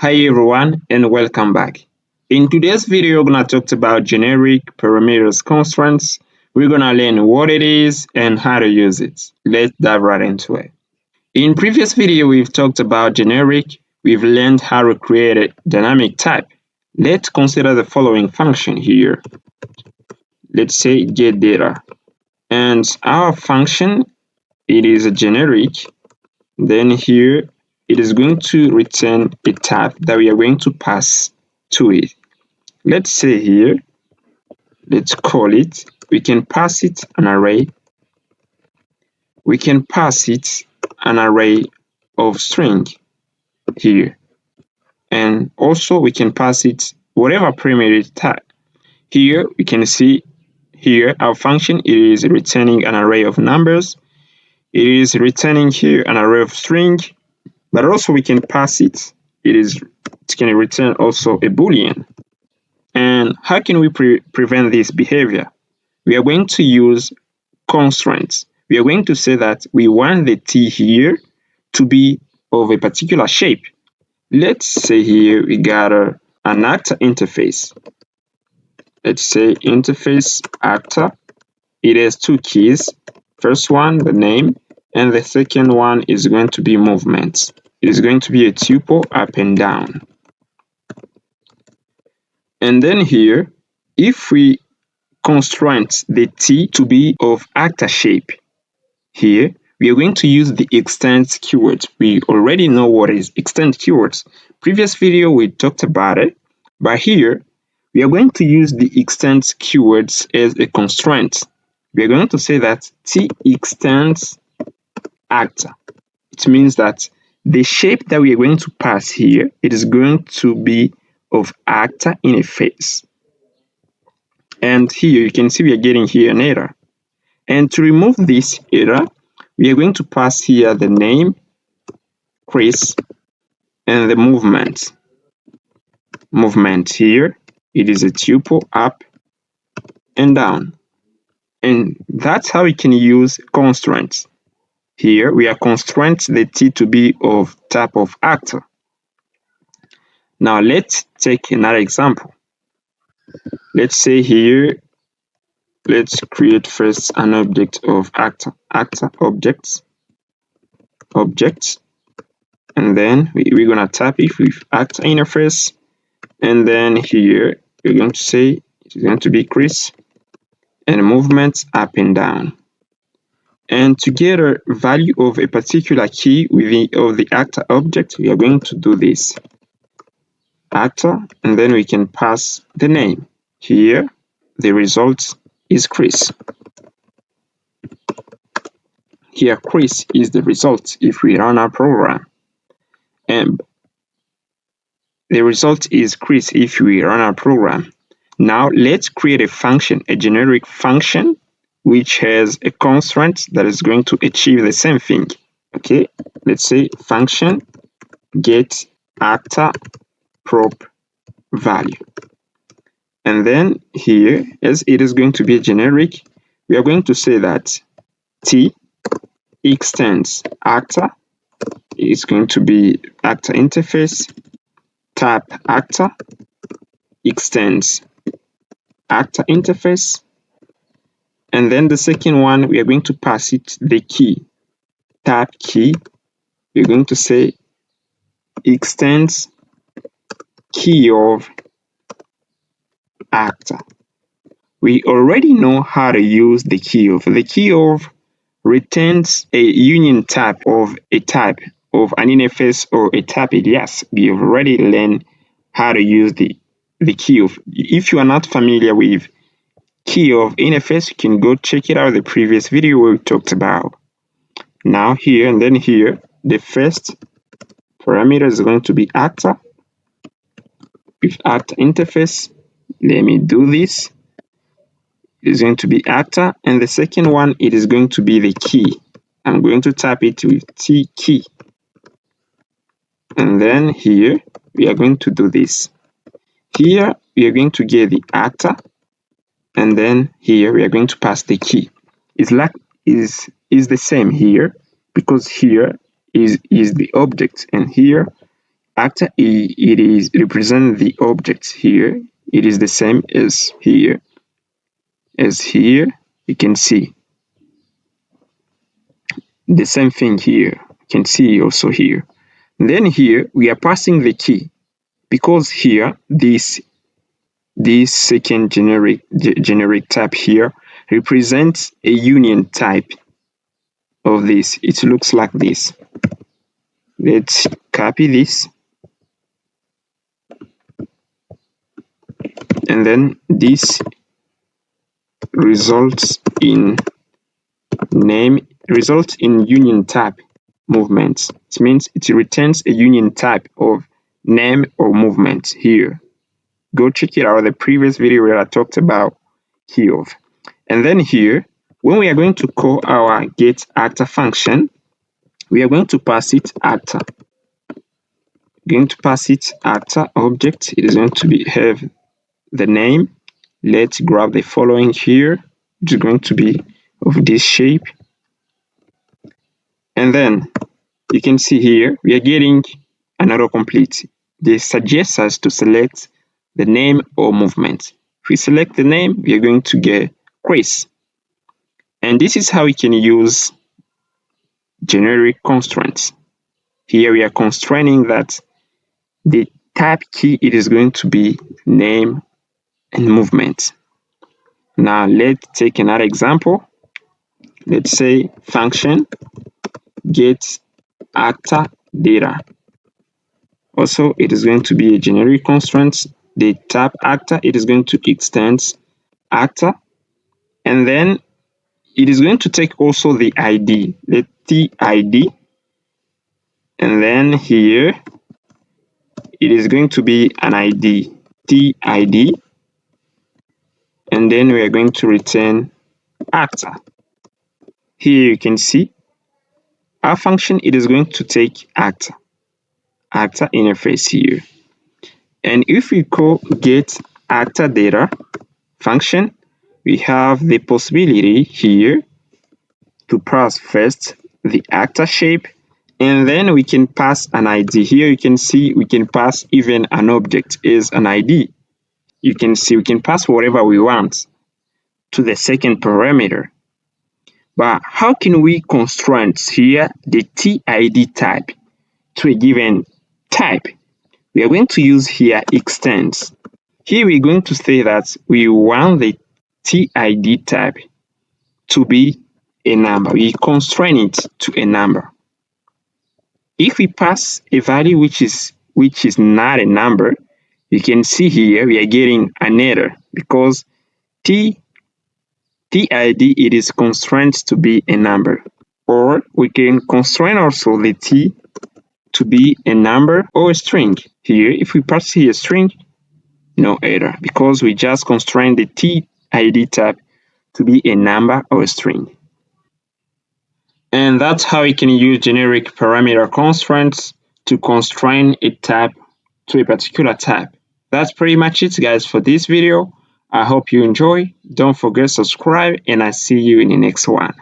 Hi everyone and welcome back. In today's video, we're going to talk about generic parameters constraints. We're going to learn what it is and how to use it. Let's dive right into it. In previous video, we've talked about generic. We've learned how to create a dynamic type. Let's consider the following function here. Let's say get data. And our function, it is a generic. Then here it is going to return a type that we are going to pass to it. Let's say here, let's call it, we can pass it an array. We can pass it an array of string here. And also we can pass it whatever parameter type. Here we can see here our function is returning an array of numbers. It is returning here an array of string, but also we can pass it. It can return also a boolean. And how can we prevent this behavior? We are going to use constraints. We are going to say that we want the t here to be of a particular shape. Let's say here we got an actor interface. Let's say interface actor. It has two keys. First one, the name, and the second one is going to be movements. It is going to be a tuple up and down. And then here, if we constraint the t to be of actor shape, here we are going to use the extend keyword. We already know what is extend keywords. Previous video we talked about it, but here we are going to use the extend keywords as a constraint. We are going to say that t extends actor. It means that the shape that we are going to pass here, it is going to be of actor in a face. And here you can see we are getting here an error. And to remove this error, we are going to pass here the name, Chris, and the movement. Movement here, it is a tuple up and down. And that's how we can use constraints. Here we are constraint the t to be of type of actor. Now let's take another example. Let's say here, let's create first an object of actor object, and then we're gonna type it with actor interface, and then here we're going to say it is going to be Chris and movement up and down. And to get a value of a particular key of the actor object, we are going to do this actor, and then we can pass the name. Here the result is Chris. Here Chris is the result if we run our program, and the result is Chris if we run our program. Now let's create a function, a generic function which has a constraint that is going to achieve the same thing. Okay, let's say function get actor prop value. And then here, as it is going to be a generic, we are going to say that t extends actor is going to be actor interface, type actor, extends actor interface, and then the second one we are going to pass it the key, type key. We're going to say extends key of actor. We already know how to use the key of. The key of returns a union type of a type of an interface or a type alias. We have already learned how to use the key of. If you are not familiar with key of interface, you can go check it out, the previous video where we talked about. Now here and then here, the first parameter is going to be actor with actor interface. Let me do this. It is going to be actor, and the second one, it is going to be the key. I'm going to type it with t key. And then here we are going to do this. Here we are going to get the actor, and then here we are going to pass the key. It's like is the same here, because here is the object, and here After it is represent the object here, it is the same as here. As here, you can see the same thing here. You can see also here. And then here we are passing the key because here this second generic type here represents a union type of this. It looks like this. Let's copy this, and then this results in union type movements. It means it returns a union type of name or movement here. Go check it out, the previous video where I talked about here. And then here, when we are going to call our getActor function, we are going to pass it actor. Going to pass it actor object. It is going to have the name. Let's grab the following here. It's going to be of this shape. And then you can see here we are getting an autocomplete. This suggests us to select the name or movement. If we select the name, we are going to get Chris. And this is how we can use generic constraints. Here we are constraining that the type key it is going to be name and movement. Now let's take another example. Let's say function getActor data. Also, it is going to be a generic constraint. The type actor, it is going to extend actor, and then it is going to take also the ID, the TID, and then here it is going to be an ID, TID, and then we are going to return actor. Here you can see our function, it is going to take actor interface here. And if we call getActor data function, we have the possibility here to pass first the actor shape, and then we can pass an ID. Here you can see we can pass even an object as an ID. You can see we can pass whatever we want to the second parameter. But how can we constrain here the TID type to a given type? We are going to use here extends. Here we're going to say that we want the TID type to be a number. We constrain it to a number. If we pass a value which is not a number, you can see here we are getting an error because TID it is constrained to be a number. Or we can constrain also the T to be a number or a string. Here, if we pass here a string, no error because we just constrain the TID type to be a number or a string. And that's how you can use generic parameter constraints to constrain a type to a particular type. That's pretty much it, guys, for this video. I hope you enjoy. Don't forget to subscribe, and I see you in the next one.